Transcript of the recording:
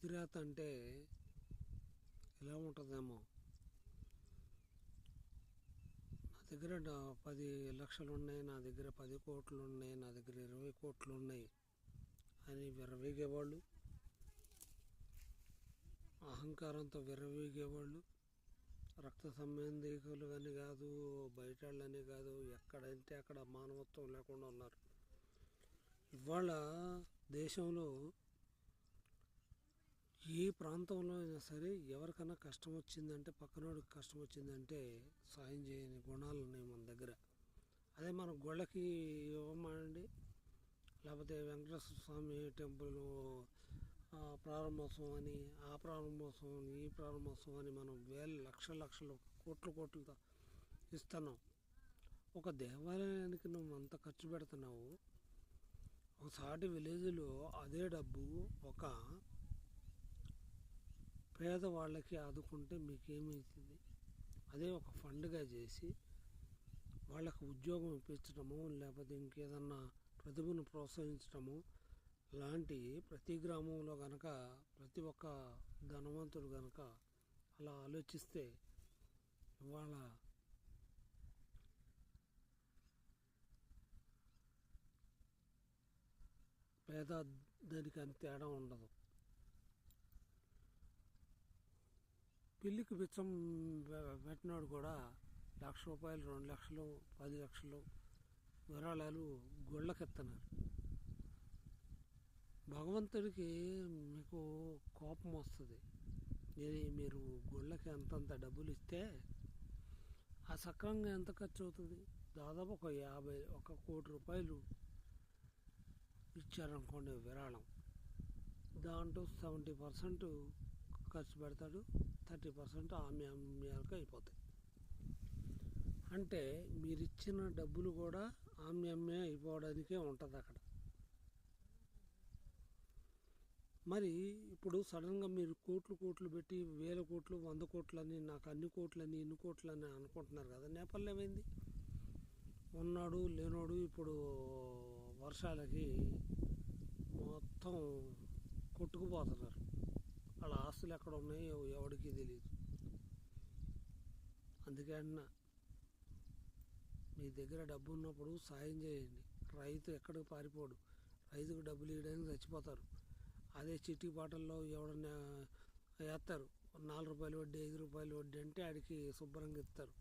విధిరాత అంటే ఎలా ఉంటుందేమో. నా దగ్గర 10 లక్షలు ఉన్నాయి, నా దగ్గర 10 కోట్లు ఉన్నాయి, నా దగ్గర 20 కోట్లు ఉన్నాయి అని విర్రవీగేవాళ్ళు, అహంకారంతో విర్రవీగేవాళ్ళు, రక్త సంబంధికులు అని కాదు, బయట వాళ్ళని కాదు, ఎక్కడంటే అక్కడ మానవత్వం లేకుండా ఉన్నారు. ఇవాళ దేశంలో ఏ ప్రాంతంలో అయినా సరే ఎవరికైనా కష్టం వచ్చిందంటే, పక్కనోడికి కష్టం వచ్చిందంటే సాయం చేయని గుణాలు ఉన్నాయి మన దగ్గర. అదే మన గొళ్ళకి ఇవ్వమండి, లేకపోతే వెంకటేశ్వర స్వామి టెంపుల్ ప్రారంభోత్సవం అని, ఆ ప్రారంభోత్సవం, ఈ ప్రారంభోత్సవం అని మనం లక్షలు కోట్లతో ఇస్తున్నాం. ఒక దేవాలయానికి నువ్వు అంత ఖర్చు పెడుతున్నావు, ఒక సాటి విలేజ్లో అదే డబ్బు ఒక పేదవాళ్ళకి ఆదుకుంటే మీకేమవుతుంది? అదే ఒక ఫండ్గా చేసి వాళ్ళకు ఉద్యోగం ఇప్పించడము, లేకపోతే ఇంకేదన్నా ప్రతిభను ప్రోత్సహించడము లాంటి ప్రతి గ్రామంలో కనుక ప్రతి ఒక్క ధనవంతుడు కనుక అలా ఆలోచిస్తే ఇవాళ పేద దానికి అంత తేడా ఉండదు. పిల్లికి బిచ్చం పెట్టినాడు కూడా ₹1,00,000, 2 లక్షలు, 10 లక్షలు విరాళాలు గుళ్ళకెత్తన్నారు. భగవంతుడికి మీకు కోపం వస్తుంది. మీరు గుళ్ళకి అంతంత డబ్బులు ఇస్తే ఆ సక్రమంగా ఎంత ఖర్చు అవుతుంది? దాదాపు ఒక 1 కోటి రూపాయలు ఇచ్చారనుకోండి విరాళం, దాంట్లో 70% ఖర్చు పెడతాడు, 30% ఆమ్యాలకు అయిపోతాయి. అంటే మీరు ఇచ్చిన డబ్బులు కూడా ఆమ్యామ్మే అయిపోవడానికే ఉంటుంది అక్కడ. మరి ఇప్పుడు సడన్గా మీరు కోట్లు పెట్టి 1000 కోట్లు, 100 కోట్లని, నాకు అన్ని కోట్లని, ఇన్ని కోట్లని అనుకుంటున్నారు కదా. నేపాల్లో ఏమైంది? ఉన్నాడు లేనోడు ఇప్పుడు వర్షాలకి మొత్తం కొట్టుకుపోతున్నారు. వాళ్ళ ఆస్తులు ఎక్కడ ఉన్నాయో ఎవరికి తెలియదు. అందుకే అన్నా, మీ దగ్గర డబ్బు ఉన్నప్పుడు సాయం చేయండి. రైతు ఎక్కడికి పారిపోడు, రైతుకు డబ్బులు ఇవ్వడానికి చచ్చిపోతారు. అదే చిట్టి పాటల్లో ఎవడన్నా వేస్తారు, ₹4 వడ్డీ, ₹5 వడ్డీ అంటే ఆడికి శుభ్రంగా ఇస్తారు.